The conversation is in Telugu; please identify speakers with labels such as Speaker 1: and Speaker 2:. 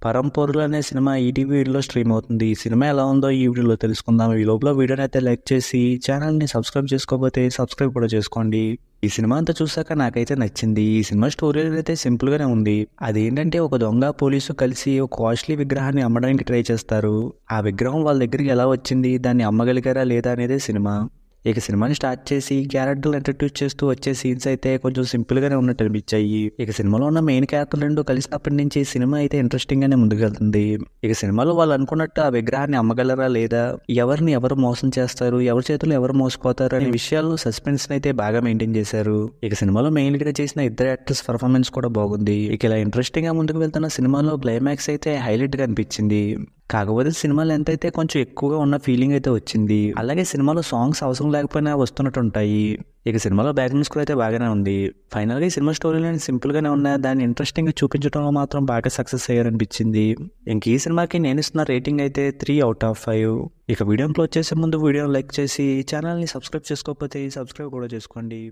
Speaker 1: పరంపొరులు అనే సినిమా ఈటీవీలో స్ట్రీమ్ అవుతుంది. ఈ సినిమా ఎలా ఉందో ఈ వీడియోలో తెలుసుకుందాం. ఈ లోపల వీడియోని అయితే లైక్ చేసి ఛానల్ని సబ్స్క్రైబ్ చేసుకోకపోతే సబ్స్క్రైబ్ కూడా చేసుకోండి. ఈ సినిమా అంతా చూసాక నాకైతే నచ్చింది. ఈ సినిమా స్టోరీ అయితే సింపుల్గానే ఉంది. అదేంటంటే ఒక దొంగ పోలీసు కలిసి ఒక కాస్ట్లీ విగ్రహాన్ని అమ్మడానికి ట్రై చేస్తారు. ఆ విగ్రహం వాళ్ళ దగ్గరికి ఎలా వచ్చింది, దాన్ని అమ్మగలిగారా లేదా అనేది సినిమా. ఇక సినిమాని స్టార్ట్ చేసి క్యారెక్టర్లు ఇంట్రడ్యూస్ చేస్తూ వచ్చే సీన్స్ అయితే కొంచెం సింపుల్గానే ఉన్నట్టు అనిపించాయి. ఇక సినిమాలో ఉన్న మెయిన్ క్యారెక్టర్ రెండు కలిసినప్పటి నుంచి సినిమా అయితే ఇంట్రెస్టింగ్గానే ముందుకెళ్తుంది. ఇక సినిమాలో వాళ్ళు అనుకున్నట్టు ఆ విగ్రహాన్ని అమ్మగలరా లేదా, ఎవరిని ఎవరు మోసం చేస్తారు, ఎవరి చేతులు ఎవరు మోసపోతారు అనే విషయాల్లో సస్పెన్స్ అయితే బాగా మెయింటైన్ చేశారు. ఇక సినిమాలో మెయిన్ గా చేసిన ఇద్దరు యాక్టర్స్ పర్ఫార్మెన్స్ కూడా బాగుంది. ఇక ఇలా ఇంట్రెస్టింగ్ గా ముందుకు వెళ్తున్న సినిమాలో క్లైమాక్స్ అయితే హైలైట్ గా అనిపించింది. కాకపోతే సినిమా లెంత్ అయితే కొంచెం ఎక్కువగా ఉన్న ఫీలింగ్ అయితే వచ్చింది. అలాగే సినిమాలో సాంగ్స్ అవసరం లేకపోయినా వస్తున్నట్టు ఉంటాయి. ఇక సినిమాలో బ్యాక్గ్రౌండ్ స్కోర్ అయితే బాగానే ఉంది. ఫైనల్గా ఈ సినిమా స్టోరీ లైన్ సింపుల్గానే ఉన్నాయి. దాన్ని ఇంట్రెస్టింగ్గా చూపించడంలో మాత్రం బాగా సక్సెస్ అయ్యారనిపించింది. ఇంక ఈ సినిమాకి నేను ఇస్తున్న రేటింగ్ అయితే 3/5. ఇక వీడియో క్లోజ్ చేసే ముందు వీడియోని లైక్ చేసి ఛానల్ని సబ్స్క్రైబ్ చేసుకోకపోతే సబ్స్క్రైబ్ కూడా చేసుకోండి.